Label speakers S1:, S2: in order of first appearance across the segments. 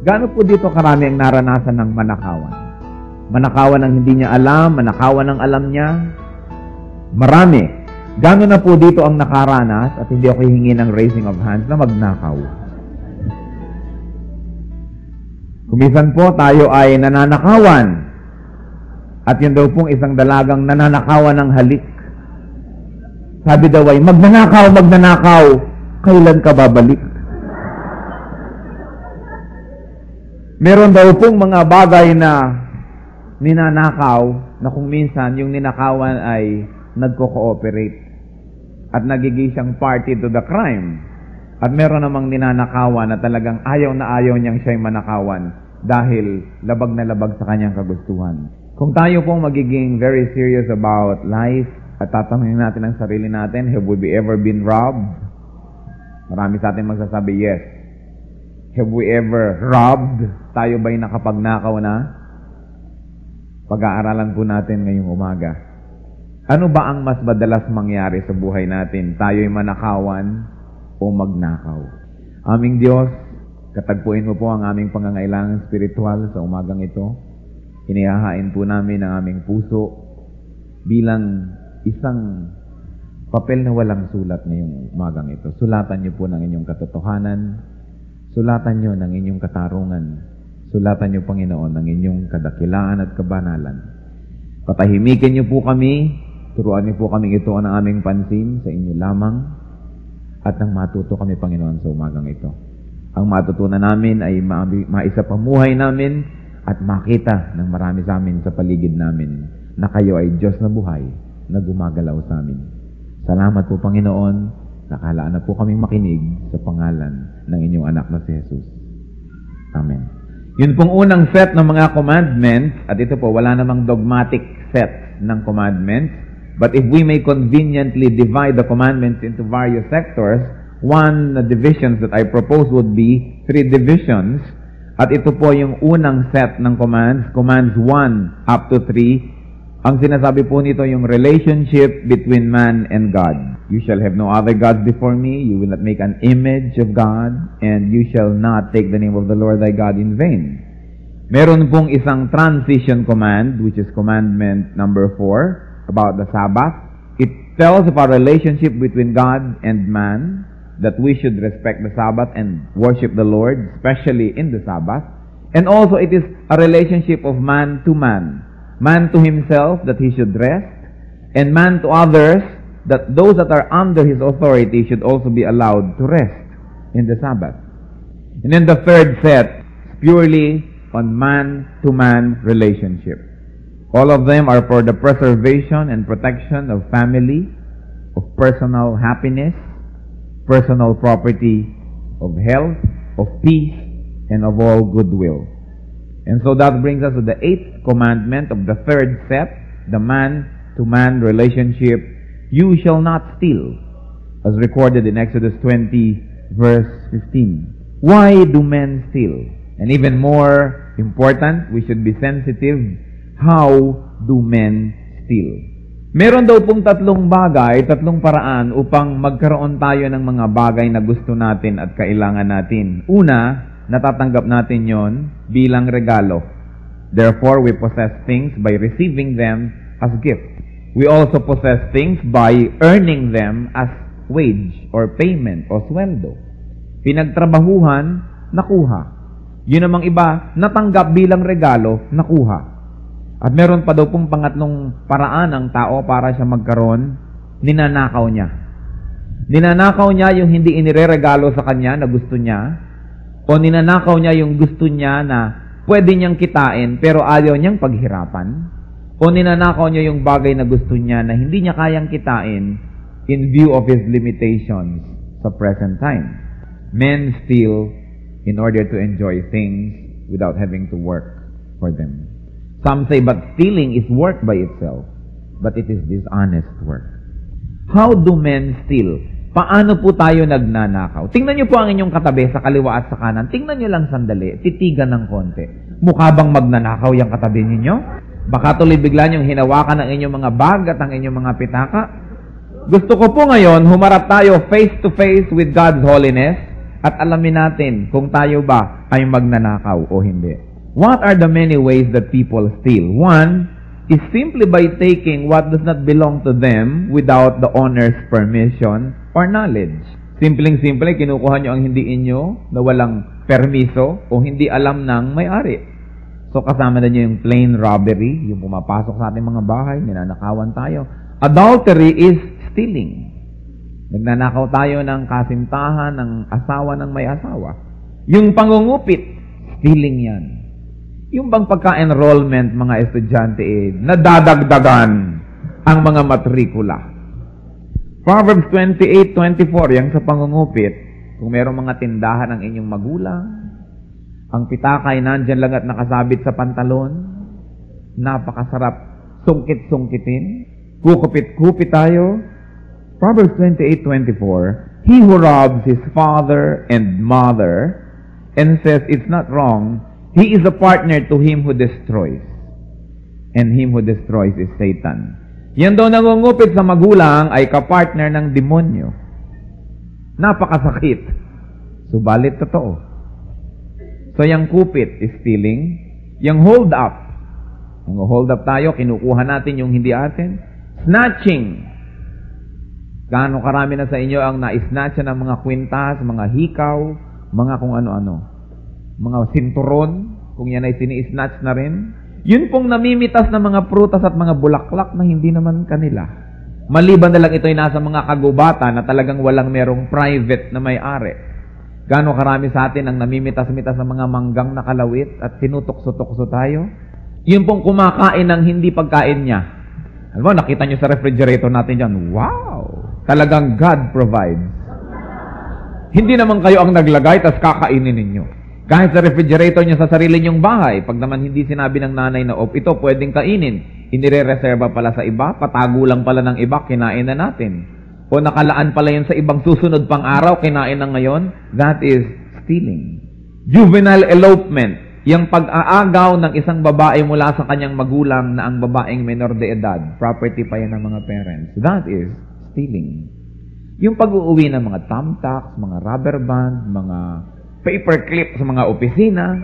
S1: Gaano po dito karami ang naranasan ng manakawan? Manakawan ang hindi niya alam, manakawan ang alam niya. Marami. Gaano na po dito ang nakaranas, at hindi ako hihingi ng raising of hands, na magnakaw? Kumisan po tayo ay nananakawan. At yun daw pong isang dalagang nananakawan ng halik. Sabi daw ay, magnanakaw, magnanakaw, kailan ka babalik? Meron daw pong mga bagay na ninanakaw na kung minsan yung ninakawan ay nagko-cooperate at nagiging siyang party to the crime. At meron namang ninanakawan na talagang ayaw na ayaw niyang siya'y manakawan dahil labag na labag sa kanyang kagustuhan. Kung tayo pong magiging very serious about life at tatanungin natin ang sarili natin, have we ever been robbed? Marami sa atin magsasabi, yes. Have we ever robbed? Tayo ba'y nakapagnakaw na? Pag-aaralan po natin ngayong umaga. Ano ba ang mas madalas mangyari sa buhay natin? Tayo'y manakawan o magnakaw? Aming Diyos, katagpuin mo po ang aming pangangailangan spiritual sa umagang ito. Inihahain po namin ang aming puso bilang isang papel na walang sulat ngayong umagang ito. Sulatan niyo po ng inyong katotohanan. Sulatan niyo ng inyong katarungan. Sulatan niyo, Panginoon, ng inyong kadakilaan at kabanalan. Patahimikin niyo po kami. Turuan niyo po kami ito ng aming pansin sa inyo lamang. At nang matuto kami, Panginoon, sa umagang ito. Ang matutunan namin ay maisapamuhay namin at makita ng marami sa amin sa paligid namin na kayo ay Diyos na buhay na gumagalaw sa amin. Salamat po, Panginoon. Nakalaan na po kaming makinig sa pangalan ng inyong anak na si Jesus. Amen. Yun pong unang set ng mga commandments, at ito po, wala namang dogmatic set ng commandments, but if we may conveniently divide the commandments into various sectors, one divisions that I propose would be 3 divisions, at ito po yung unang set ng commands, commands 1 up to 3. Ang sinasabi po nito yung relationship between man and God. You shall have no other gods before me. You will not make an image of God. And you shall not take the name of the Lord thy God in vain. Meron pong isang transition command, which is commandment number 4, about the Sabbath. It tells of our relationship between God and man, that we should respect the Sabbath and worship the Lord, especially in the Sabbath. And also it is a relationship of man to man. Man to himself, that he should rest, and man to others, that those that are under his authority should also be allowed to rest in the Sabbath. And then the third set, purely on man-to-man relationship. All of them are for the preservation and protection of family, of personal happiness, personal property, of health, of peace, and of all goodwill. And so that brings us to the 8th commandment of the third set, the man-to-man relationship. You shall not steal, as recorded in Exodus 20, verse 15. Why do men steal? And even more important, we should be sensitive. How do men steal? Meron daw pong 3 bagay, 3 paraan upang magkaroon tayo ng mga bagay na gusto natin at kailangan natin. Una, natatanggap natin yon bilang regalo. Therefore, we possess things by receiving them as gifts. We also possess things by earning them as wage or payment o sweldo. Pinagtrabahuhan, nakuha. Yun namang iba, natanggap bilang regalo, nakuha. At meron pa daw pong pangatlong paraan ng tao para siya magkaroon, ninanakaw niya. Ninanakaw niya yung hindi inireregalo sa kanya na gusto niya, o ninanakaw niya yung gusto niya na pwede niyang kitain pero ayaw niyang paghirapan. O ninanakaw niya yung bagay na gusto niya na hindi niya kayang kitain in view of his limitations sa present time. Men steal in order to enjoy things without having to work for them. Some say, but stealing is work by itself, but it is dishonest work. How do men steal? Paano po tayo nagnanakaw? Tingnan niyo po ang inyong katabi sa kaliwa at sa kanan. Tingnan niyo lang sandali. Titigan ng konti. Mukha bang magnanakaw yung katabi ninyo? Baka tuloy bigla niyong hinawakan ang inyong mga bag at ang inyong mga pitaka. Gusto ko po ngayon, humarap tayo face to face with God's holiness at alamin natin kung tayo ba ay magnanakaw o hindi. What are the many ways that people steal? One is simply by taking what does not belong to them without the owner's permission or knowledge. Simpleng-simple, kinukuha nyo ang hindi inyo na walang permiso o hindi alam ng may-ari. So kasama na nyo yung plain robbery, yung pumapasok sa ating mga bahay, ninanakawan tayo. Adultery is stealing. Nagnanakaw tayo ng kasintahan, ng asawa ng may asawa. Yung pangungupit, stealing yan. Yung bang pagka-enrollment, mga estudyante, nadadagdagan ang mga matrikula. Proverbs 28:24, yang sa pangungupit, kung merong mga tindahan ng inyong magulang, ang pitakay nandyan lang at nakasabit sa pantalon, napakasarap sungkit-sungkitin, kukupit-kupit tayo. Proverbs 28:24, he who robs his father and mother and says it's not wrong, he is a partner to him who destroys. And him who destroys is Satan. Yan daw nangungupit sa magulang ay kapartner ng demonyo. Napakasakit. Subalit totoo. So yung kupit is stealing. Yung hold up. Yung hold up tayo, kinukuha natin yung hindi atin. Snatching. Gaano karami na sa inyo ang na-snatch ng mga kwintas, mga hikaw, mga kung ano-ano. Mga sinturon, kung yan ay sini-snatch na rin. Yun pong namimitas ng mga prutas at mga bulaklak na hindi naman kanila. Maliban na lang ito ay nasa mga kagubatan na talagang walang merong private na may-ari. Gaano karami sa atin ang namimitas-mitas ng mga manggang nakalawit at sinutukso-tukso tayo? Yun pong kumakain ng hindi pagkain niya. Alam mo, nakita nyo sa refrigerator natin dyan, wow! Talagang God provides. Hindi naman kayo ang naglagay, tas kakainin ninyo. Kahit sa refrigerator nyo sa sarili nyong bahay, pag naman hindi sinabi ng nanay na, ito pwedeng kainin, inire-reserva pala sa iba, patago lang pala ng iba, kinain na natin. O nakalaan pala yun sa ibang susunod pang araw, kinain na ngayon, that is stealing. Juvenile elopement, yung pag-aagaw ng isang babae mula sa kanyang magulang na ang babaeng menor de edad, property pa yan ng mga parents, that is stealing. Yung pag-uuwi ng mga thumbtacks, mga rubber band, mga paperclip sa mga opisina,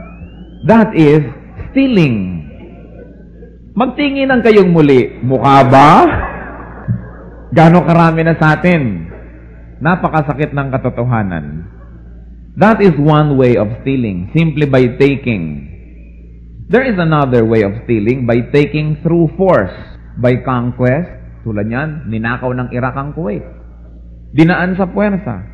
S1: that is stealing. Magtinginan kayong muli, mukha ba? Gano'ng karami na sa atin? Napakasakit ng katotohanan. That is one way of stealing, simply by taking. There is another way of stealing by taking through force, by conquest. Tulad yan, ninakaw ng Iraq ang Kuwait. Dinaan sa puwersa.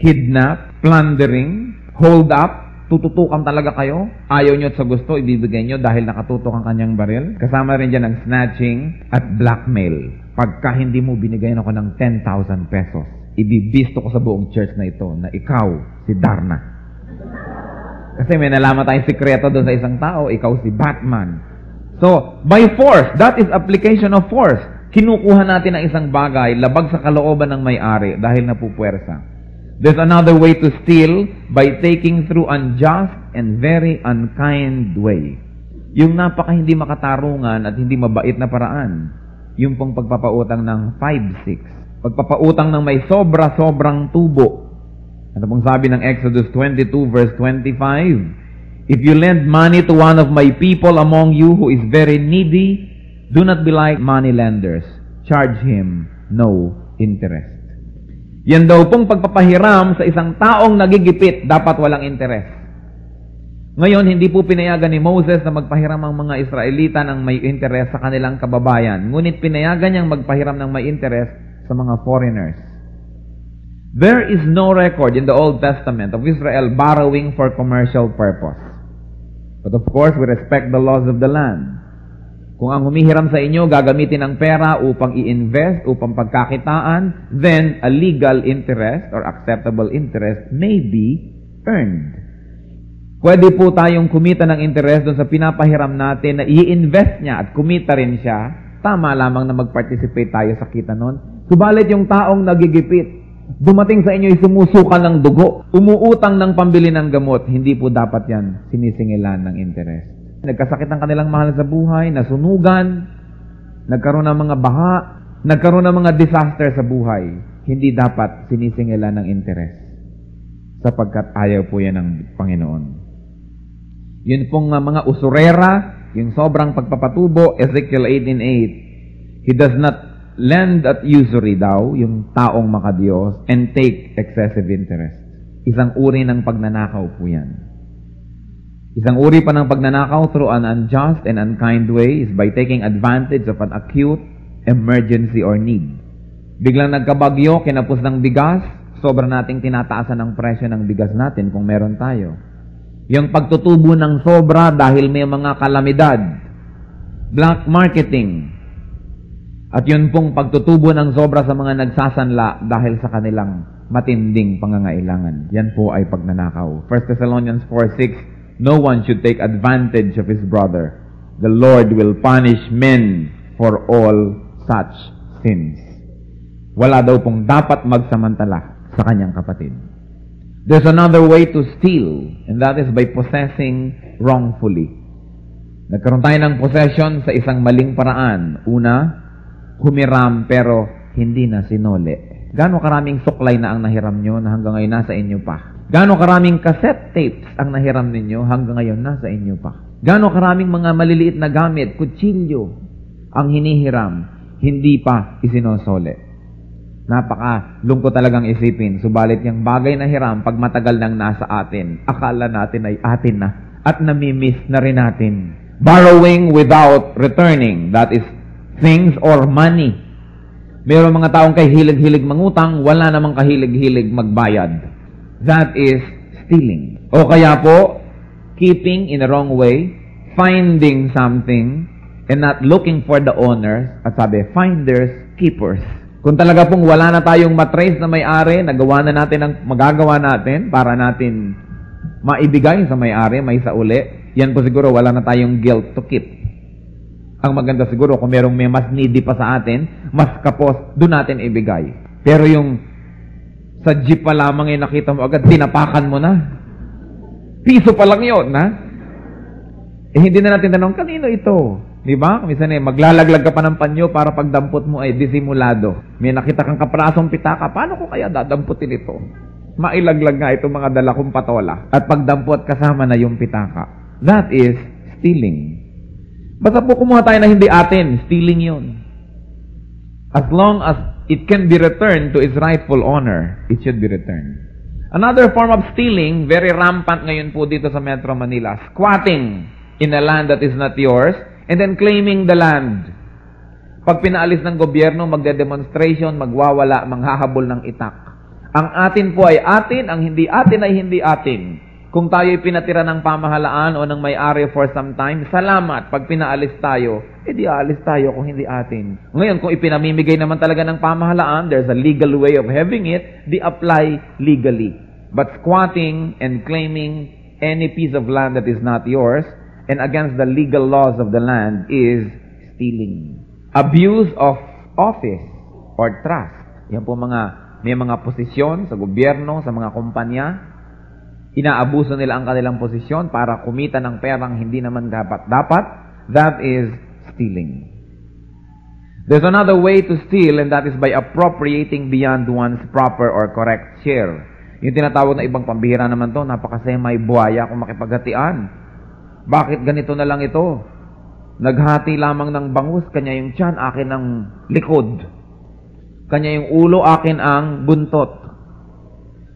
S1: Kidnap, plundering, hold up, tututukan talaga kayo. Ayaw nyo at sa gusto, ibibigay nyo dahil nakatutok ang kanyang baril. Kasama rin dyan ang snatching at blackmail. Pagka hindi mo binigyan ako ng 10,000 pesos, ibibisto ko sa buong church na ito na ikaw, si Darna. Kasi may nalaman tayong sikreto doon sa isang tao, ikaw si Batman. So, by force, that is application of force. Kinukuha natin ang isang bagay, labag sa kalooban ng may-ari dahil napupuwersa. There's another way to steal by taking through unjust and very unkind way. Yung napaka hindi makatarungan at hindi mabait na paraan. Yung pong pagpapautang ng 5-6. Pagpapautang ng may sobra-sobrang tubo. Ano pong sabi ng Exodus 22 verse 25? If you lend money to one of my people among you who is very needy, do not be like money lenders. Charge him no interest. Yan daw pong pagpapahiram sa isang taong nagigipit, dapat walang interest. Ngayon, hindi po pinayagan ni Moses na magpahiram ang mga Israelita ng may interest sa kanilang kababayan. Ngunit pinayagan niyang magpahiram ng may interest sa mga foreigners. There is no record in the Old Testament of Israel borrowing for commercial purpose. But of course, we respect the laws of the land. Kung ang humihiram sa inyo, gagamitin ang pera upang i-invest, upang pagkakitaan, then a legal interest or acceptable interest may be earned. Pwede po tayong kumita ng interest doon sa pinapahiram natin na i-invest niya at kumita rin siya. Tama lamang na mag-participate tayo sa kita nun. Subalit yung taong nagigipit, dumating sa inyo ay sumusuka ng dugo, umuutang ng pambili ng gamot, hindi po dapat yan sinisingilan ng interest. Nagkasakit ang kanilang mahal sa buhay, nasunugan, nagkaroon ng mga baha, nagkaroon ng mga disaster sa buhay, hindi dapat sinisingilan ng interest. sapagkat ayaw po yan ng Panginoon. Yun pong mga usurera, yung sobrang pagpapatubo, Ezekiel 18:8, He does not lend at usury daw, yung taong makadiyos, and take excessive interest. Isang uri ng pagnanakaw po yan. Isang uri pa ng pagnanakaw through an unjust and unkind way is by taking advantage of an acute emergency or need. Biglang nagkabagyo, kinapos ng bigas, sobra nating tinataasan ng presyo ng bigas natin kung meron tayo. Yung pagtutubo ng sobra dahil may mga kalamidad, black marketing, at yun pong pagtutubo ng sobra sa mga nagsasanla dahil sa kanilang matinding pangangailangan. Yan po ay pagnanakaw. 1 Thessalonians 4:6, No one should take advantage of his brother. The Lord will punish men for all such sins. Wala daw pong dapat magsamantala sa kanyang kapatid. There's another way to steal, and that is by possessing wrongfully. Nagkaroon tayo ng possession sa isang maling paraan. Una, humiram pero hindi na sinole. Gaano karaming suklay na ang nahiram nyo na hanggang ngayon nasa inyo pa? Gaano karaming cassette tapes ang nahiram ninyo hanggang ngayon nasa inyo pa? Gaano karaming mga maliliit na gamit, kutsilyo, ang hinihiram, hindi pa isinosole? Napaka-lungkot talagang isipin. Subalit yung bagay na hiram, pag matagal nang nasa atin, akala natin ay atin na at namimiss na rin natin. Borrowing without returning, that is things or money. Mayroong mga taong kay hilig-hilig mangutang, wala namang kahilig-hilig magbayad. That is stealing. O kaya po, keeping in the wrong way, finding something, and not looking for the owners, at sabi, finders, keepers. Kung talaga pong wala na tayong matrace na may-ari, nagawa na natin ang magagawa natin para natin maibigay sa may-ari, may sauli, yan po siguro wala na tayong guilt to keep. Ang maganda siguro, kung merong may mas needy pa sa atin, mas kapos, doon natin ibigay. Pero yung sa jeep pa lamang yung nakita mo agad, tinapakan mo na. Piso pa lang yun, ha? Eh, hindi na natin tanong, kanino ito? Di ba? Minsan maglalaglag ka pa ng panyo para pagdampot mo ay disimulado. May nakita kang kaprasong pitaka, paano ko kaya dadamputin ito? Mailaglag nga itong mga dala kong patola. At pagdampot, kasama na yung pitaka. That is stealing. Basta po kumuha tayo na hindi atin, stealing yun. As long as it can be returned to its rightful owner, it should be returned. Another form of stealing, very rampant ngayon po dito sa Metro Manila, squatting in a land that is not yours, and then claiming the land. Pag pinaalis ng gobyerno, magde-demonstration, magwawala, manghahabol ng itak. Ang atin po ay atin, ang hindi atin ay hindi atin. Kung tayo'y pinatira ng pamahalaan o ng may-ari for some time, salamat. Pag pinaalis tayo, di aalis tayo kung hindi atin. Ngayon, kung ipinamimigay naman talaga ng pamahalaan, there's a legal way of having it, di apply legally. But squatting and claiming any piece of land that is not yours, and against the legal laws of the land, is stealing. Abuse of office or trust. Yan po may mga posisyon sa gobyerno, sa mga kumpanya, inaabuso nila ang kanilang posisyon para kumita ng perang hindi naman dapat. That is stealing. There's another way to steal, and that is by appropriating beyond one's proper or correct share. Yung tinatawag na ibang pambihira naman to, napakasemay buhaya kung makipaghatian. Bakit ganito na lang ito? Naghati lamang ng bangus, kanya yung tiyan, akin ang likod. Kanya yung ulo, akin ang buntot.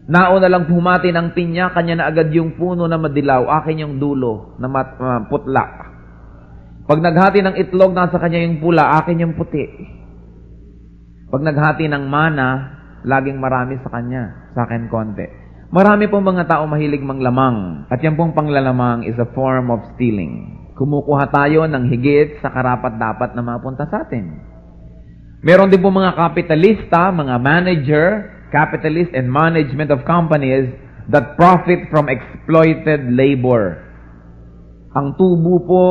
S1: Nauna lang humati ng pinya, kanya na agad yung puno na madilaw, akin yung dulo na putla. Pag naghati ng itlog, nasa kanya yung pula, akin yung puti. Pag naghati ng mana, laging marami sa kanya, sa akin konti. Marami pong mga tao mahilig manglamang, at yan pong panglalamang is a form of stealing. Kumukuha tayo ng higit sa karapat-dapat na mapunta sa atin. Meron din po mga kapitalista, mga manager, capitalist and management of companies that profit from exploited labor. Ang tubo po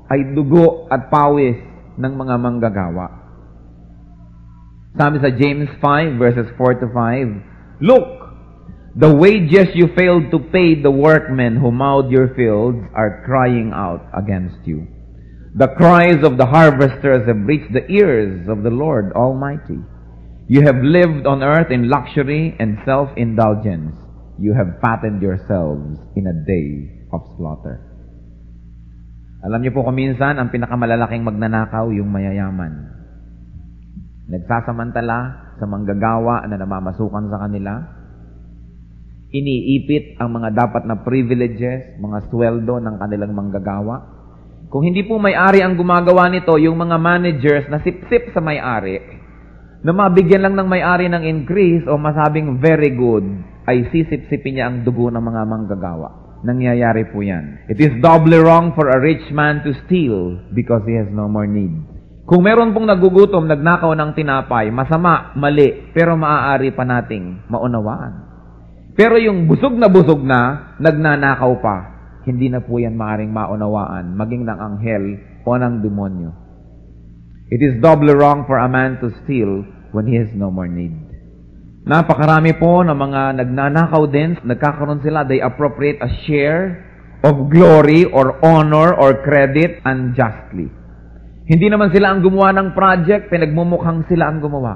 S1: ay dugo at pawis ng mga manggagawa. Sabi sa James 5 verses 4 to 5, Look, the wages you failed to pay the workmen who mowed your fields are crying out against you. The cries of the harvesters have reached the ears of the Lord Almighty. You have lived on earth in luxury and self-indulgence. you have fattened yourselves in a day of slaughter. Alam niyo po kung minsan, ang pinakamalalaking magnanakaw, yung mayayaman. Nagsasamantala sa manggagawa na namamasukan sa kanila. Iniipit ang mga dapat na privileges, mga sweldo ng kanilang manggagawa. Kung hindi po may-ari ang gumagawa nito, yung mga managers na sip-sip sa may-ari, na mabigyan lang ng may-ari ng increase o masabing very good, ay sisip-sipin niya ang dugo ng mga manggagawa. Nangyayari po yan. It is doubly wrong for a rich man to steal because he has no more need. Kung meron pong nagugutom, nagnakaw ng tinapay, masama, mali, pero maaari pa nating maunawaan. Pero yung busog na, nagnanakaw pa, hindi na po yan maaring maunawaan, maging ng anghel o ng demonyo. It is doubly wrong for a man to steal when he has no more need. Napakarami po ng mga nagnanakaw din, nagkakaroon sila, they appropriate a share of glory or honor or credit unjustly. Hindi naman sila ang gumawa ng project, pinagmumukhang sila ang gumawa.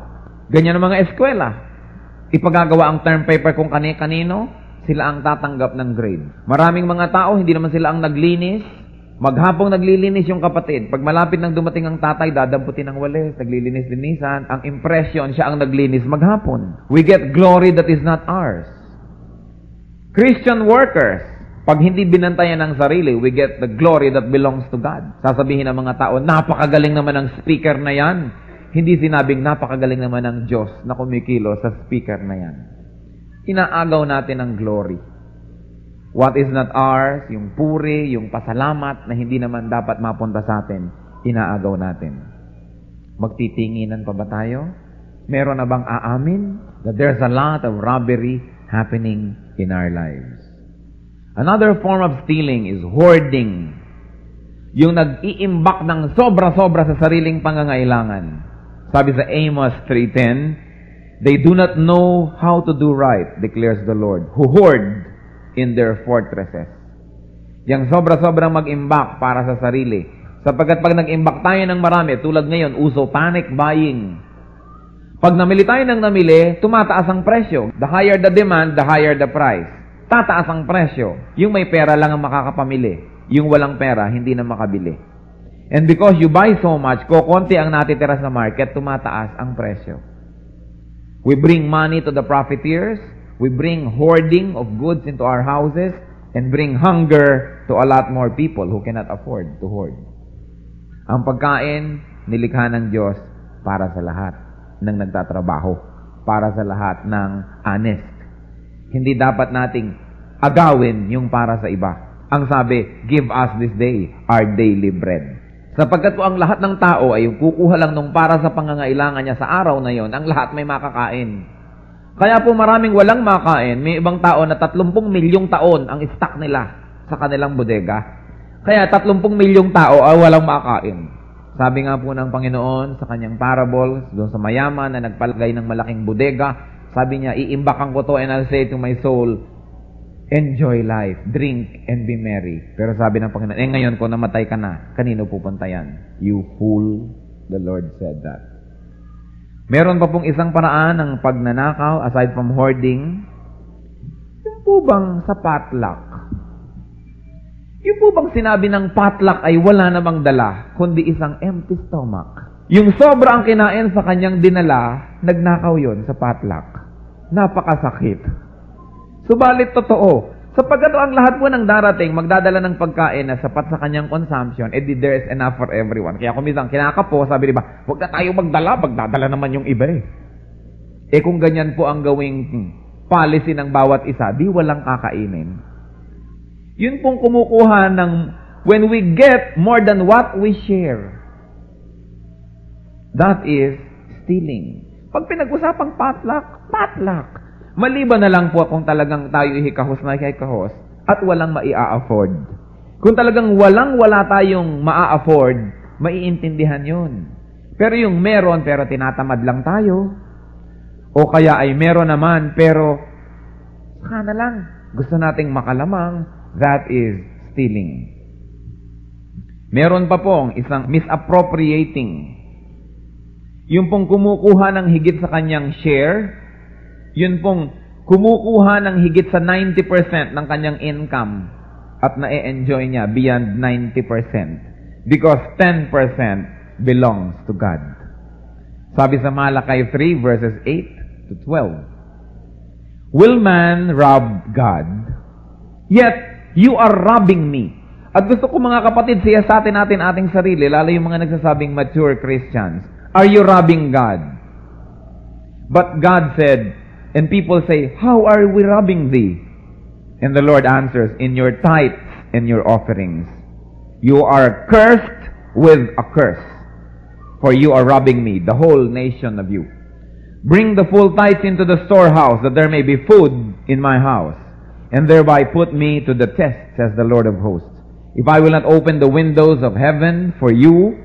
S1: Ganyan ang mga eskwela. Ipagagawa ang term paper kung kani-kanino, sila ang tatanggap ng grade. Maraming mga tao, hindi naman sila ang naglinis. Maghapong naglilinis yung kapatid. Pag malapit nang dumating ang tatay, dadamputin ng walis, naglilinis-linisan. Ang impression, siya ang naglinis maghapon. We get glory that is not ours. Christian workers, pag hindi binantayan ng sarili, we get the glory that belongs to God. Sasabihin ng mga tao, napakagaling naman ng speaker na yan. Hindi sinabing napakagaling naman ng Diyos na kumikilo sa speaker na yan. Inaagaw natin ang glory. What is not ours, yung puri, yung pasalamat na hindi naman dapat mapunta sa atin, inaagaw natin. Magtitinginan pa ba tayo? Meron na bang aamin that there's a lot of robbery happening in our lives? Another form of stealing is hoarding. Yung nag-iimbak ng sobra-sobra sa sariling pangangailangan. Sabi sa Amos 3:10, they do not know how to do right, declares the Lord, who hoard in their fortresses. Yang sobra-sobrang mag-imbak para sa sarili. Sapagkat pag nag-imbak tayo ng marami, tulad ngayon, uso panic buying. Pag namili tayo ng namili, tumataas ang presyo. The higher the demand, the higher the price. Tataas ang presyo. Yung may pera lang ang makakapamili. Yung walang pera, hindi na makabili. And because you buy so much, kokonti ang natitira sa market, tumataas ang presyo. We bring money to the profiteers. We bring hoarding of goods into our houses and bring hunger to a lot more people who cannot afford to hoard. Ang pagkain, nilikha ng Diyos para sa lahat ng nagtatrabaho, para sa lahat ng honest. Hindi dapat nating agawin yung para sa iba. Ang sabi, give us this day our daily bread. Sapagkat po ang lahat ng tao ay kukuha lang nung para sa pangangailangan niya sa araw na yon, ang lahat may makakain. Kaya po maraming walang makain. May ibang tao na 30 milyong taon ang stock nila sa kanilang bodega. Kaya 30 milyong tao ay walang makain. Sabi nga po ng Panginoon sa kanyang parables, doon sa mayaman na nagpalagay ng malaking bodega, sabi niya, iimbakan ko to and I'll say to my soul, enjoy life, drink and be merry. Pero sabi ng Panginoon, ngayon kung namatay ka na, kanino pupunta yan? You fool, the Lord said that. Meron pa pong isang paraan ng pagnanakaw aside from hoarding. Yung po bang sa potluck? Yung po bang sinabi ng potluck ay wala namang dala, kundi isang empty stomach? Yung sobra ang kinain sa kanyang dinala, nagnakaw yon sa potluck. Napakasakit. Subalit totoo. Sapagkat ang lahat po ng darating, magdadala ng pagkain na sapat sa kanyang consumption, there is enough for everyone. Kaya kung minsan kinakapo, sabi diba, huwag na tayo magdala naman yung iba eh. Kung ganyan po ang gawing policy ng bawat isa, di walang kakainin. Yun pong kumukuha ng, when we get more than what we share, that is stealing. Pag pinag-usapang potluck. Maliban na lang po kung talagang tayo ihikahos na ihikahos at walang maia-afford. Kung talagang wala tayong maa-afford, maiintindihan yun. Pero yung meron pero tinatamad lang tayo, o kaya ay meron naman pero sana lang gusto nating makalamang, that is stealing. Meron pa pong isang misappropriating. Yung pong kumukuha ng higit sa kanyang share, yun pong kumukuha ng higit sa 90% ng kanyang income at na-enjoy niya beyond 90% because 10% belongs to God. Sabi sa Malakay 3 verses 8 to 12, will man rob God? Yet, you are robbing me. At gusto ko mga kapatid, siyasatin natin ating sarili, lalo yung mga nagsasabing mature Christians. Are you robbing God? But God said, and people say, how are we robbing thee? And the Lord answers, in your tithes and your offerings. You are cursed with a curse, for you are robbing me, the whole nation of you. Bring the full tithes into the storehouse, that there may be food in my house, and thereby put me to the test, says the Lord of hosts. If I will not open the windows of heaven for you,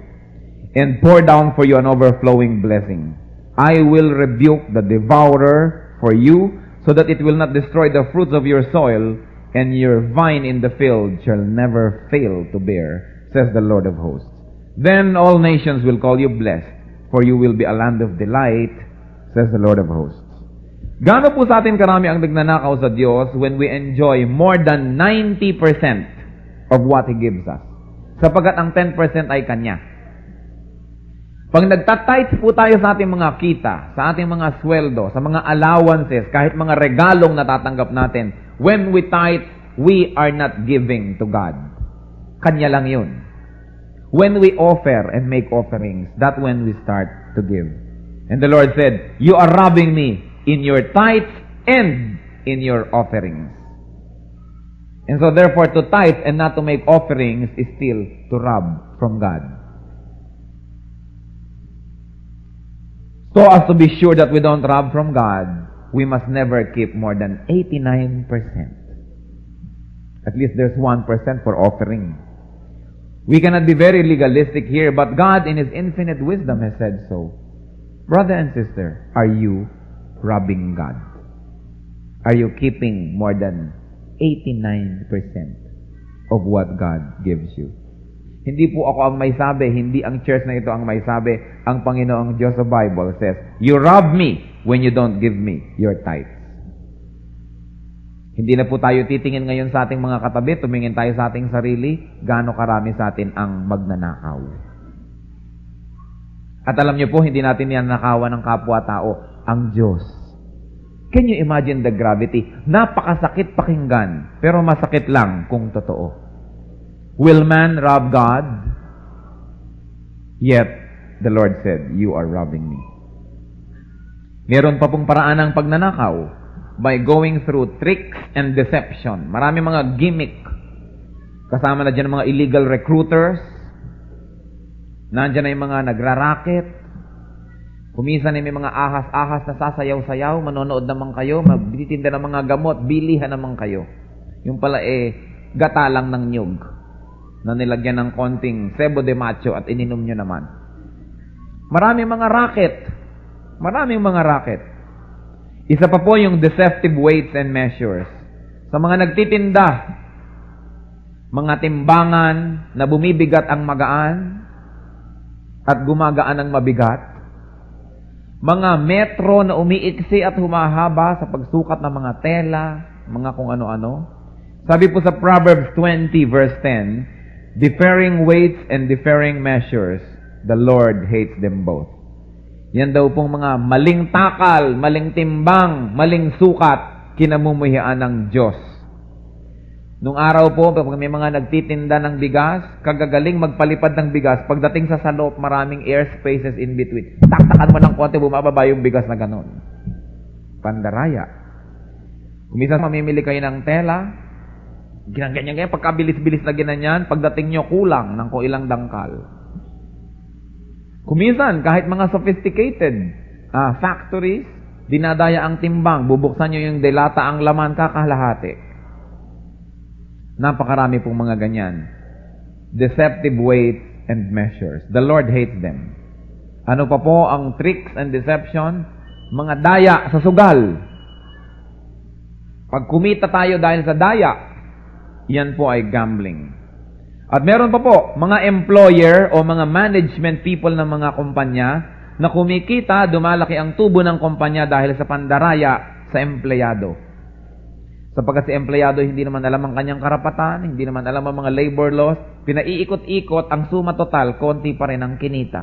S1: and pour down for you an overflowing blessing, I will rebuke the devourer for you, so that it will not destroy the fruits of your soil, and your vine in the field shall never fail to bear, says the Lord of hosts. Then all nations will call you blessed, for you will be a land of delight, says the Lord of hosts. Gaano po sa atin karami ang nagnanakaw sa Diyos when we enjoy more than 90% of what He gives us? Sapagat ang 10% ay Kanya. Pag nagtatites po tayo sa ating mga kita, sa ating mga sweldo, sa mga allowances, kahit mga regalong natatanggap natin, when we tithe, we are not giving to God. Kanya lang yun. When we offer and make offerings, that's when we start to give. And the Lord said, you are robbing me in your tithes and in your offerings. And so therefore, to tithe and not to make offerings is still to rob from God. So as to be sure that we don't rob from God, we must never keep more than 89%. At least there's 1% for offering. We cannot be very legalistic here, but God in His infinite wisdom has said so. Brother and sister, are you robbing God? Are you keeping more than 89% of what God gives you? Hindi po ako ang may sabi, hindi ang church na ito ang may sabi. Ang Panginoong Diyos sa Bible says, you rob me when you don't give me your tithes. Hindi na po tayo titingin ngayon sa ating mga katabi, tumingin tayo sa ating sarili, gaano karami sa atin ang magnanakaw. At alam niyo po, hindi natin yan nakawan ng kapwa-tao, ang Diyos. Can you imagine the gravity? Napakasakit pakinggan, pero masakit lang kung totoo. Will man rob God? Yet, the Lord said, you are robbing me. Meron pa pong paraan ng pagnanakaw by going through tricks and deception. Marami mga gimmick. Kasama na dyan mga illegal recruiters. Nandiyan na yung mga nagraraket. Kumisan na may mga ahas-ahas na sasayaw-sayaw, manonood naman kayo, magtitinda ng mga gamot, bilihan naman kayo. Yung pala gata lang ng nyug na nilagyan ng konting sebo de macho at ininom nyo naman. Maraming mga racket. Maraming mga racket. Isa pa po yung deceptive weights and measures. Sa mga nagtitinda, mga timbangan na bumibigat ang magaan at gumagaan ang mabigat, mga metro na umiiksi at humahaba sa pagsukat ng mga tela, mga kung ano-ano. Sabi po sa Proverbs 20 verse 10, differing weights and differing measures, the Lord hates them both. Yan daw pong mga maling takal, maling timbang, maling sukat, kinamumuhian ng Diyos. Nung araw po, pag may mga nagtitinda ng bigas, kagagaling magpalipad ng bigas, pagdating sa salop, maraming air spaces in between. Taktakan mo ng konti, bumababa yung bigas na ganon. Pandaraya. Kung minsan mamimili kayo ng tela, ginang-ganyan, pagkabilis-bilis na ginanyan, pagdating nyo kulang ng kung ilang dangkal. Kuminsan, kahit mga sophisticated factories, dinadaya ang timbang, bubuksan nyo yung delata ang laman, kakalahati. Napakarami pong mga ganyan. Deceptive weights and measures. The Lord hates them. Ano pa po ang tricks and deception? Mga daya sa sugal. Pag kumita tayo dahil sa daya, yan po ay gambling. At meron pa po, mga employer o mga management people ng mga kumpanya na kumikita, dumalaki ang tubo ng kumpanya dahil sa pandaraya sa empleyado. Sapagkat si empleyado hindi naman alam ang kanyang karapatan, hindi naman alam ang mga labor laws, pinaiikot-ikot ang suma total, konti pa rin ang kinita.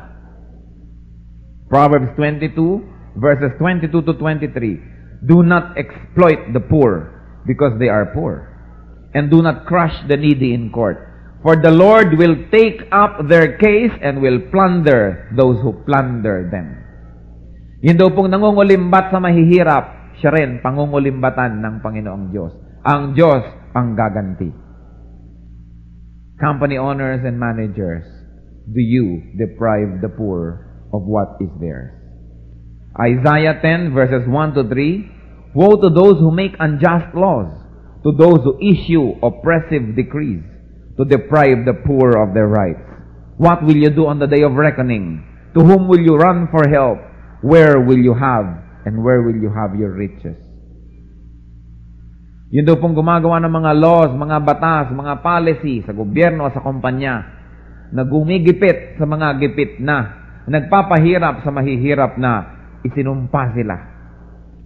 S1: Proverbs 22, verses 22 to 23. Do not exploit the poor because they are poor, and do not crush the needy in court. For the Lord will take up their case and will plunder those who plunder them. Yun daw pong nangungulimbat sa mahihirap, siya rin pangungulimbatan ng Panginoong Diyos. Ang Diyos ang gaganti. Company owners and managers, do you deprive the poor of what is theirs? Isaiah 10 verses 1 to 3, woe to those who make unjust laws, to those who issue oppressive decrees, to deprive the poor of their rights. What will you do on the day of reckoning? To whom will you run for help? Where will you have, and where will you have your riches? Yun daw pong gumagawa ng mga laws, mga batas, mga policy sa gobyerno o sa kumpanya na gumigipit sa mga gipit na, nagpapahirap sa mahihirap na, isinumpa sila.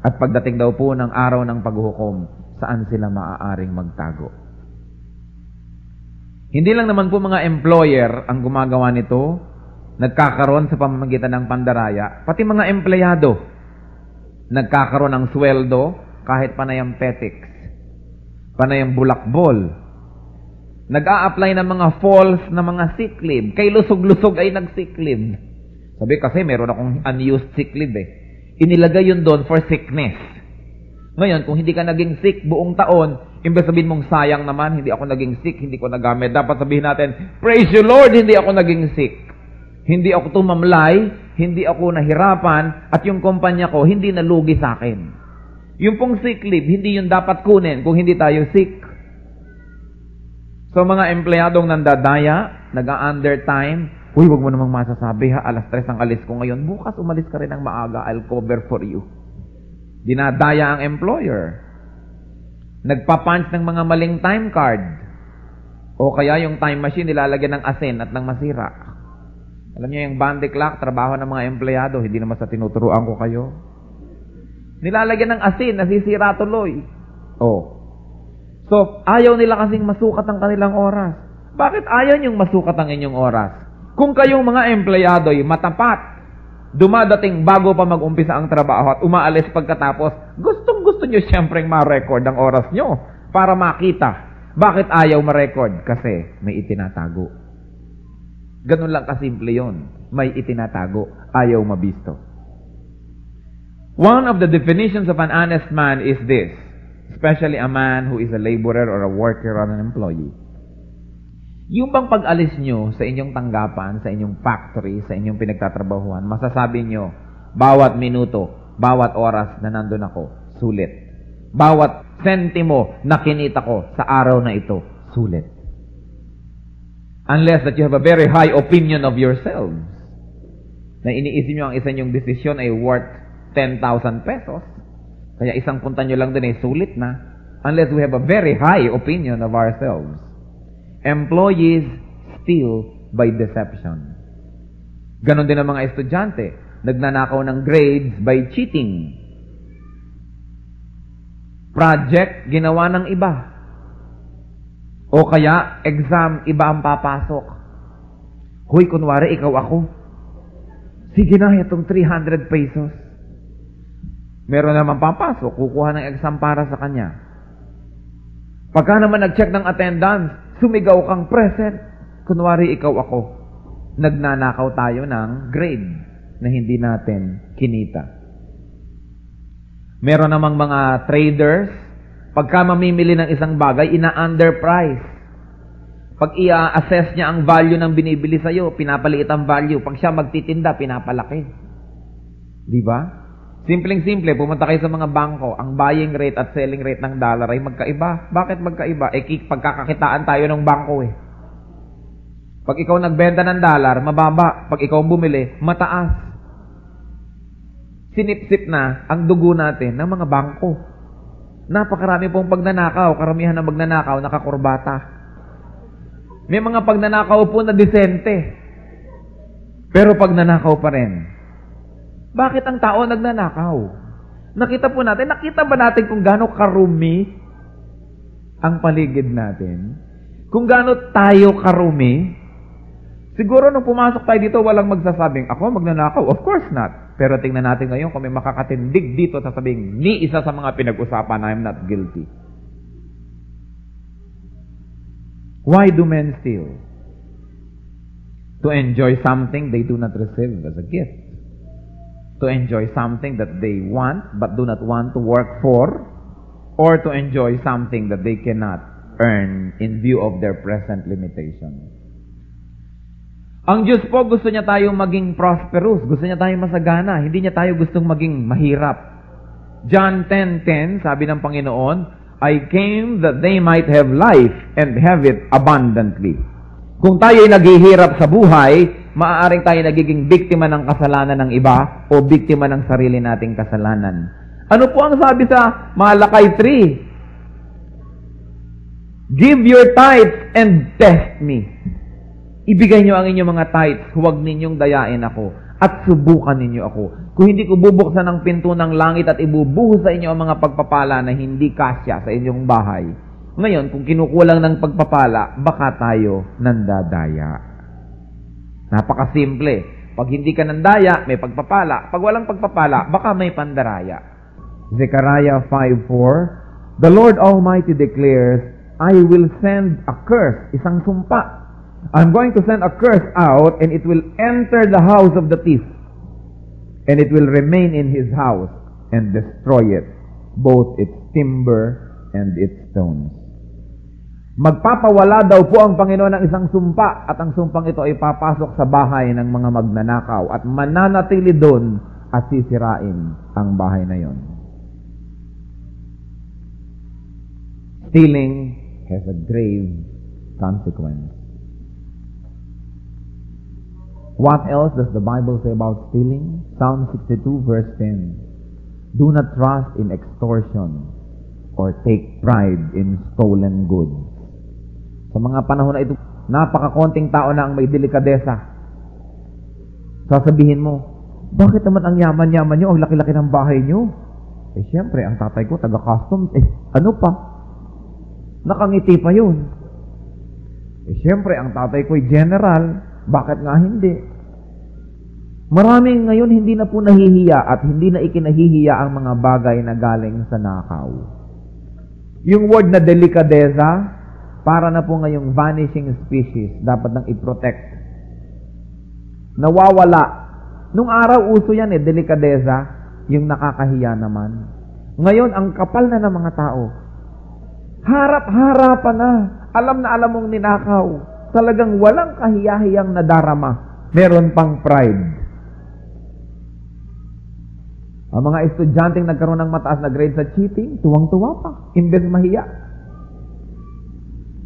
S1: At pagdating daw po ng araw ng paghuhukom, saan sila maaaring magtago? Hindi lang naman po mga employer ang gumagawa nito, nagkakaroon sa pamamagitan ng pandaraya, pati mga empleyado, nagkakaroon ng sweldo kahit panayang petics, panayang bulakbol, nag-a-apply ng mga false na mga sick leave, kay lusog-lusog ay nag-sick leave. Sabi kasi meron akong unused sick leave Inilagay yun doon for sickness. Ngayon, kung hindi ka naging sick buong taon, imbes sabihin mong sayang naman, hindi ako naging sick, hindi ko nagamit. Dapat sabihin natin, praise you Lord, hindi ako naging sick. Hindi ako tumamlay, hindi ako nahirapan, at yung kumpanya ko, hindi nalugi sa akin. Yung pong sick leave, hindi yun dapat kunin kung hindi tayo sick. So mga empleyadong nandadaya, nag-a-undertime, uy, wag mo namang masasabi ha, alas 3 ang alis ko ngayon, bukas umalis ka rin ng maaga, I'll cover for you. Dinadaya ang employer. Nagpapunch ng mga maling time card. O kaya yung time machine nilalagyan ng asin at ng masira. Alam niyo yung bandy clock, trabaho ng mga empleyado, hindi naman sa tinuturuan ko kayo. Nilalagyan ng asin, nasisira tuloy. So, ayaw nila kasing masukat ang kanilang oras. Bakit ayaw niyong masukat ang inyong oras? Kung kayong mga empleyado ay matapat, dumadating bago pa mag-umpisa ang trabaho at umaalis pagkatapos, gustong-gusto nyo siyempre ma-record ang oras nyo para makita. Bakit ayaw ma-record? Kasi may itinatago. Ganun lang kasimple yun. May itinatago. Ayaw mabisto. One of the definitions of an honest man is this, especially a man who is a laborer or a worker or an employee. Yung bang pag-alis nyo sa inyong tanggapan, sa inyong factory, sa inyong pinagtatrabahuan, masasabi nyo, bawat minuto, bawat oras na nandun ako, sulit. Bawat sentimo na kinita ko sa araw na ito, sulit. Unless that you have a very high opinion of yourselves, na iniisip nyo ang isa nyong desisyon ay worth 10,000 pesos, kaya isang punta nyo lang din ay sulit na, unless we have a very high opinion of ourselves. Employees steal by deception. Ganon din ang mga estudyante. Nagnanakaw ng grades by cheating. Project, ginawa ng iba. O kaya, exam, iba ang papasok. Hoy, kunwari, ikaw ako. Sige na, itong 300 pesos. Meron naman papasok, kukuha ng exam para sa kanya. Pagka naman nag-check ng attendance, sumigaw kang present. Kunwari, ikaw ako. Nagnanakaw tayo ng grade na hindi natin kinita. Meron namang mga traders, pagka mamimili ng isang bagay, ina-underprice. Pag i-assess niya ang value ng binibili sa'yo, pinapaliit ang value. Pag siya magtitinda, pinapalaki. Di ba? Simpleng-simple, pumunta kayo sa mga bangko, ang buying rate at selling rate ng dollar ay magkaiba. Bakit magkaiba? Pagkakakitaan tayo ng bangko Pag ikaw nagbenta ng dollar, mababa. Pag ikaw bumili, mataas. Sinipsip na ang dugo natin ng mga bangko. Napakarami pong pagnanakaw. Karamihan ng magnanakaw, nakakurbata. May mga pagnanakaw po na disente. Pero pagnanakaw pa rin. Bakit ang tao nagnanakaw? Nakita ba natin kung gaano karumi ang paligid natin? Kung gaano tayo karumi? Siguro nung pumasok tayo dito, walang magsasabing, ako magnanakaw. Of course not. Pero tingnan natin ngayon kung may makakatindig dito, sasabing, ni isa sa mga pinag-usapan, I'm not guilty. Why do men steal? To enjoy something they do not receive as a gift. To enjoy something that they want but do not want to work for, or to enjoy something that they cannot earn in view of their present limitations. Ang Diyos po, gusto niya tayong maging prosperous, gusto niya tayong masagana, hindi niya tayo gustong maging mahirap. John 10:10, sabi ng Panginoon, I came that they might have life and have it abundantly. Kung tayo'y naghihirap sa buhay, maaaring tayo nagiging biktima ng kasalanan ng iba o biktima ng sarili nating kasalanan. Ano po ang sabi sa Malakay 3? Give your tithes and test me. Ibigay niyo ang inyong mga tithes, huwag ninyong dayain ako, at subukan ninyo ako. Kung hindi ko bubuksan ang pinto ng langit at ibubuhos sa inyo ang mga pagpapala na hindi kasya sa inyong bahay, ngayon, kung kinukulang ng pagpapala, baka tayo nandadaya. Napakasimple. Pag hindi ka nandaya, may pagpapala. Pag walang pagpapala, baka may pandaraya. Zechariah 5:4, The Lord Almighty declares, I will send a curse, isang sumpa. I'm going to send a curse out, and it will enter the house of the thief, and it will remain in his house, and destroy it, both its timber and its stones. Magpapawala daw po ang Panginoon ng isang sumpa, at ang sumpang ito ay papasok sa bahay ng mga magnanakaw at mananatili doon at sisirain ang bahay na yon. Stealing has a grave consequence. What else does the Bible say about stealing? Psalm 62 verse 10. Do not trust in extortion or take pride in stolen goods. Sa mga panahon na ito, napakakonting tao na ang may delikadesa. Sasabihin mo, bakit naman ang yaman-yaman nyo, ang laki-laki ng bahay nyo? Siyempre, ang tatay ko, taga-customs. Ano pa? Nakangiti pa yun. Siyempre, ang tatay ko ay general. Bakit nga hindi? Maraming ngayon hindi na po nahihiya at hindi na ikinahihiya ang mga bagay na galing sa nakaw. Yung word na delikadesa, para na po ngayong vanishing species, dapat nang i-protect. Nawawala. Nung araw, uso yan delikadesa, yung nakakahiya naman. Ngayon, ang kapal na ng mga tao. Harap-harapan na. Alam na alam mong ninakaw. Talagang walang kahiyahiyang nadarama. Meron pang pride. Ang mga estudyanteng nagkaroon ng mataas na grade sa cheating, tuwang-tuwa pa. Imbes mahiya.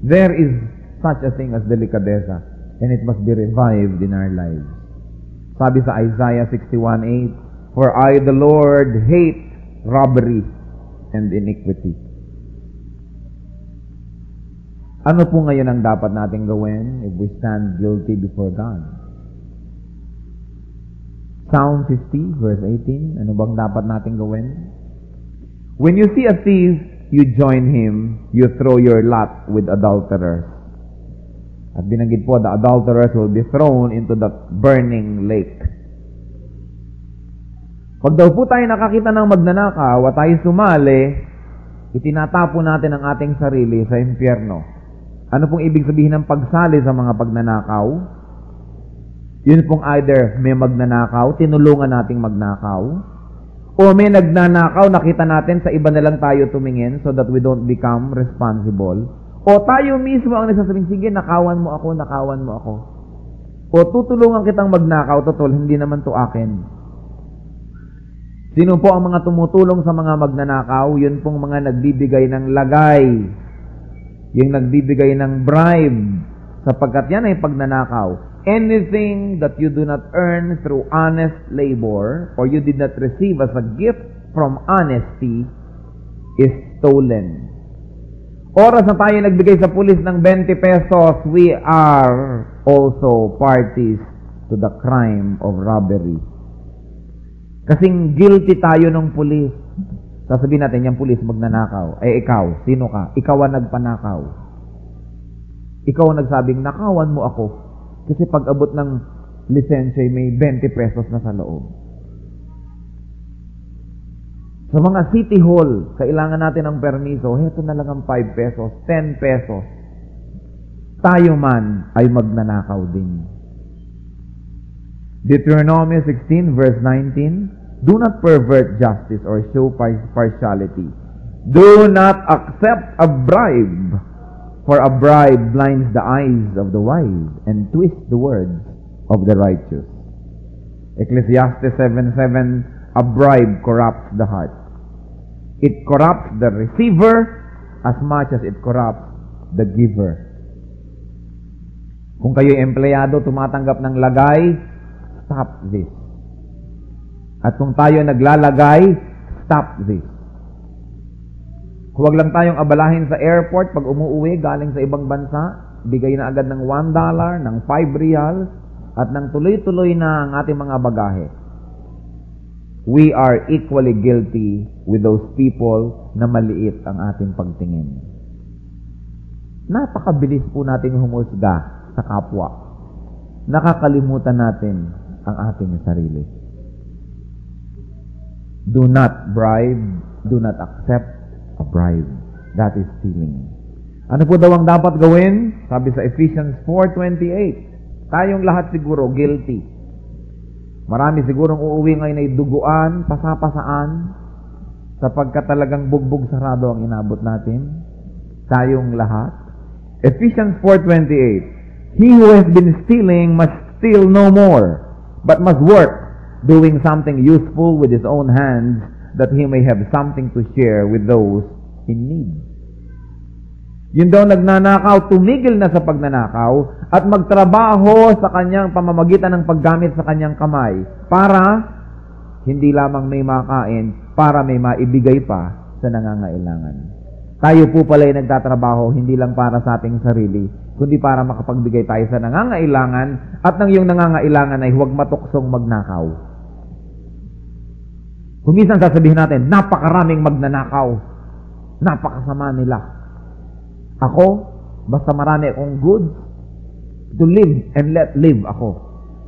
S1: There is such a thing as delicadeza, and it must be revived in our lives. Sabi sa Isaiah 61:8, For I, the Lord, hate robbery and iniquity. Ano po ngayon ang dapat natin gawin if we stand guilty before God? Psalm 50, verse 18, ano bang dapat natin gawin? When you see a thief, you join him, you throw your lot with adulterers. At binanggit po, the adulterers will be thrown into the burning lake. Pag daw po tayo nakakita ng magnanakaw at tayo sumali, itinatapo natin ang ating sarili sa impyerno. Ano pong ibig sabihin ng pagsali sa mga pagnanakaw? Yun pong either may magnanakaw, tinulungan nating magnakaw, o may nagnanakaw, nakita natin sa iba na lang tayo tumingin so that we don't become responsible. O tayo mismo ang nagsasabing, sige, nakawan mo ako. O tutulungan kitang magnakaw, totoo, hindi naman to akin. Sino po ang mga tumutulong sa mga magnanakaw? Yun pong mga nagbibigay ng lagay. Yung nagbibigay ng bribe. Sapagkat yan ay pagnanakaw. Anything that you do not earn through honest labor or you did not receive as a gift from honesty is stolen. Oras na tayo nagbigay sa pulis ng 20 pesos, we are also parties to the crime of robbery. Kasing guilty tayo ng pulis. Sasabihin natin, yung pulis magnanakaw. Ikaw, sino ka? Ikaw ang nagpanakaw. Ikaw ang nagsabing, nakawan mo ako. Kasi pag abot ng lisensya, may 20 pesos na sa loob. Sa mga city hall, kailangan natin ng permiso, heto na lang ang 5 pesos, 10 pesos. Tayo man ay magnanakaw din. Deuteronomy 16 verse 19, do not pervert justice or show partiality. Do not accept a bribe, for a bribe blinds the eyes of the wise and twists the words of the righteous. Ecclesiastes 7:7, a bribe corrupts the heart. It corrupts the receiver as much as it corrupts the giver. Kung kayo'y empleyado, tumatanggap ng lagay, stop this. At kung tayo naglalagay, stop this. Huwag lang tayong abalahin sa airport pag umuuwi galing sa ibang bansa, bigay na agad ng $1, ng 5 reals, at ng tuloy-tuloy na ang ating mga bagahe. We are equally guilty with those people na maliit ang ating pagtingin. Napakabilis po nating humusga sa kapwa. Nakakalimutan natin ang ating sarili. Do not bribe, do not accept a bribe. That is stealing. Ano po daw ang dapat gawin? Sabi sa Ephesians 4:28. Tayong lahat siguro guilty. Marami sigurong uuwi ngayon ay duguan, pasapasaan, sapagkat talagang bugbog sarado ang inabot natin. Tayong lahat. Ephesians 4:28. He who has been stealing must steal no more, but must work, doing something useful with his own hands, that he may have something to share with those in need. Yun daw nagnanakaw, tumigil na sa pagnanakaw at magtrabaho sa kanyang pamamagitan ng paggamit sa kanyang kamay para hindi lamang may makain, para may maibigay pa sa nangangailangan. Tayo po pala ay nagtatrabaho hindi lang para sa ating sarili, kundi para makapagbigay tayo sa nangangailangan at nang yung nangangailangan ay huwag matuksong magnakaw. Kung minsan sasabihin natin, napakaraming magnanakaw, napakasama nila. Ako, basta marami akong goods, to live and let live ako.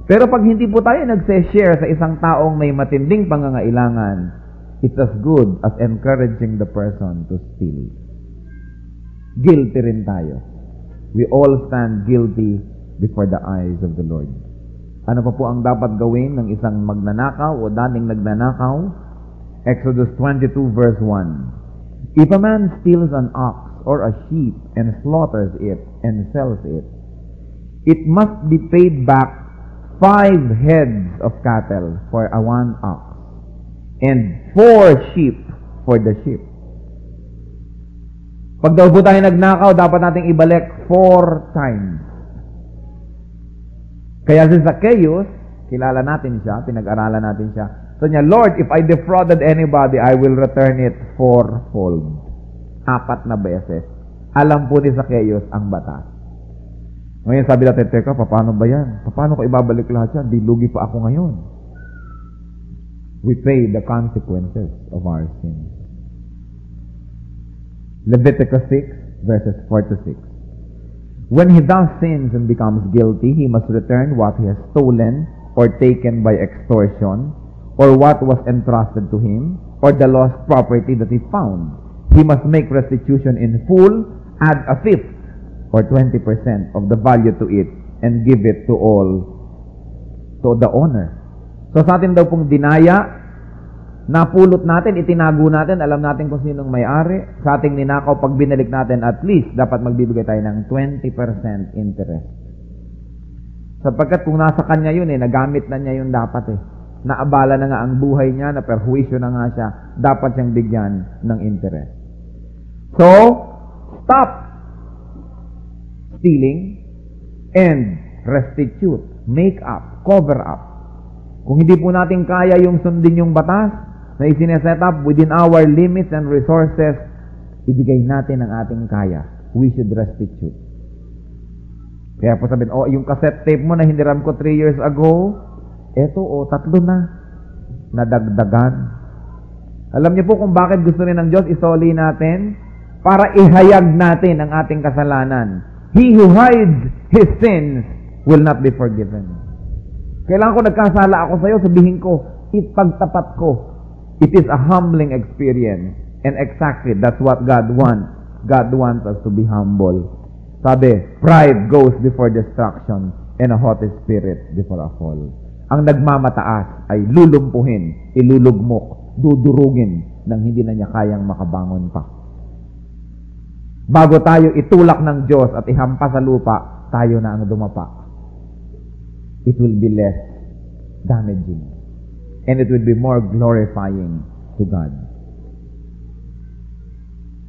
S1: Pero pag hindi po tayo nagse-share sa isang taong may matinding pangangailangan, it's as good as encouraging the person to steal. Guilty rin tayo. We all stand guilty before the eyes of the Lord. Ano pa po ang dapat gawin ng isang magnanakaw o dating nagnanakaw? Exodus 22 verse 1. If a man steals an ox or a sheep and slaughters it and sells it, it must be paid back 5 heads of cattle for a 1 ox and 4 sheep for the sheep. Pag daw po tayo nagnakaw, dapat nating ibalik 4 times. Kaya si Zacchaeus, kilala natin siya, pinag-aralan natin siya. So niya, Lord, if I defrauded anybody, I will return it 4-fold. 4 na beses. Alam po ni Zacchaeus ang batas. Ngayon sabi natin, teka, paano ba yan? Paano ko ibabalik lahat yan? Di lugi pa ako ngayon. We pay the consequences of our sins. Leviticus 6, verses 4-6. When he thus sins and becomes guilty, he must return what he has stolen or taken by extortion, or what was entrusted to him, or the lost property that he found. He must make restitution in full, add a 5th, or 20% of the value to it, and give it to the owner. So sa atin daw pong dinaya, napulot natin, itinago natin, alam natin kung sinong may-ari. Sa ating ninakaw, pag binalik natin, at least, dapat magbibigay tayo ng 20% interest. Sapagkat kung nasa kanya yun, nagamit na niya yun dapat Naabala na nga ang buhay niya, naperhuisyo na nga siya, dapat siyang bigyan ng interest. So, stop stealing and restitute, make up, cover up. Kung hindi po natin kaya yung sundin yung batas na isineset up within our limits and resources, ibigay natin ang ating kaya. We should restitute. Kaya po sabihin, yung cassette tape mo na hiniram ko 3 years ago, 3 na. Nadagdagan. Alam niyo po kung bakit gusto rin ng Diyos isoli natin? Para ihayag natin ang ating kasalanan. He who hides his sins will not be forgiven. Kailangan ko nagkasala ako sa iyo, sabihin ko, ipagtapat ko. It is a humbling experience. And exactly, that's what God wants. God wants us to be humble. Sabi, pride goes before destruction and a haughty spirit before a fall. Ang nagmamataas ay lulumpuhin, ilulugmok, dudurugin nang hindi na niya kayang makabangon pa. Bago tayo itulak ng Diyos at ihampas sa lupa, tayo na ang dumapa. It will be less damaging. And it will be more glorifying to God.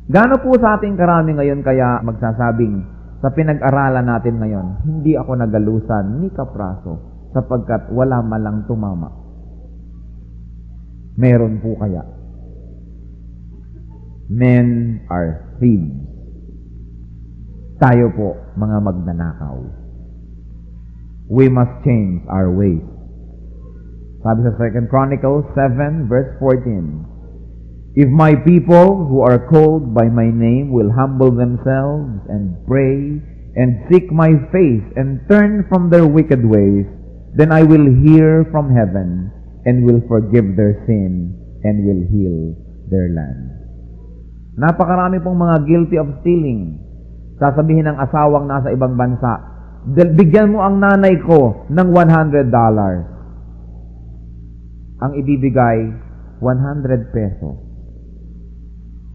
S1: Gaano po sa ating karami ngayon kaya magsasabing, sa pinag-aralan natin ngayon, hindi ako nagalusan ni kapraso sapagkat wala malang tumama. Meron po kaya. Men are thieves. Tayo po, mga magnanakaw. We must change our ways. Sabi sa 2 Chronicles 7 verse 14, if my people who are called by my name will humble themselves and pray and seek my face and turn from their wicked ways, then I will hear from heaven and will forgive their sin and will heal their land. Napakarami pong mga guilty of stealing. Sasabihin ng asawang nasa ibang bansa, bigyan mo ang nanay ko ng $100. Ang ibibigay, 100 pesos.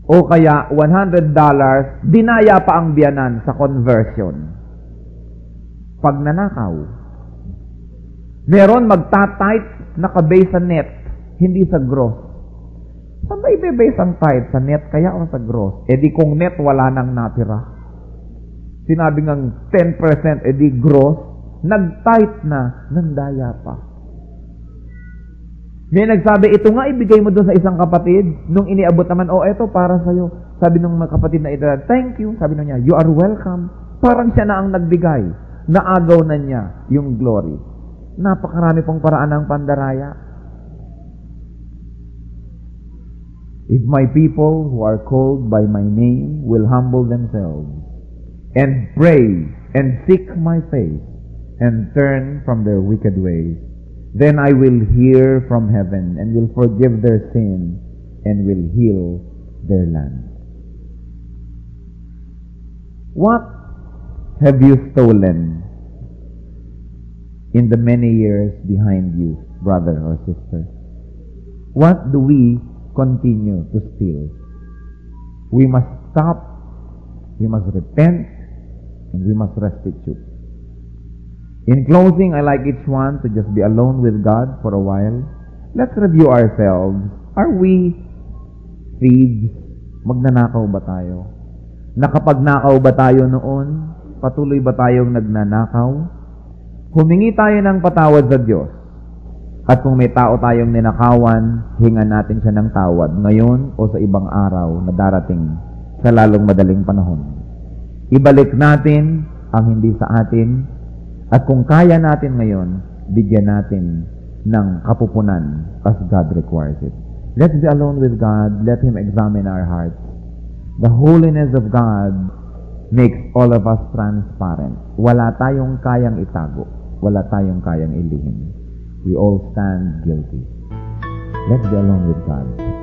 S1: O kaya, $100, dinaya pa ang biyanan sa conversion. Pagnanakaw. Meron magta-tithe nakabase sa net, hindi sa gross. Saan ba ibibase ang tithe? Sa net kaya o sa gross? E di kung net, wala nang natira. Sinabi ng 10%, e di gross, nag-tithe na, nandaya pa. May nagsabi, ito nga ibigay mo doon sa isang kapatid. Nung iniabot naman, eto para sa'yo. Sabi nung kapatid na ito, thank you. Sabi nung niya, you are welcome. Parang siya na ang nagbigay. Naagaw na niya yung glory. Napakarami pong paraan ng pandaraya. If my people who are called by my name will humble themselves and pray and seek my face and turn from their wicked ways, then I will hear from heaven and will forgive their sin and will heal their land. What have you stolen in the many years behind you, brother or sister? What do we continue to steal? We must stop, we must repent, and we must restitute. In closing, I like each one to just be alone with God for a while. Let's review ourselves. Are we thieves? Magnanakaw ba tayo? Nakapagnakaw ba tayo noon? Patuloy ba tayong nagnanakaw? Humingi tayo ng patawad sa Diyos. At kung may tao tayong ninakawan, hingan natin siya ng tawad ngayon o sa ibang araw na darating sa lalong madaling panahon. Ibalik natin ang hindi sa atin. At kung kaya natin ngayon, bigyan natin ng kapupunan as God requires it. Let's be alone with God. Let Him examine our hearts. The holiness of God makes all of us transparent. Wala tayong kayang itago. Wala tayong kayang ilihim. We all stand guilty. Let's be alone with God.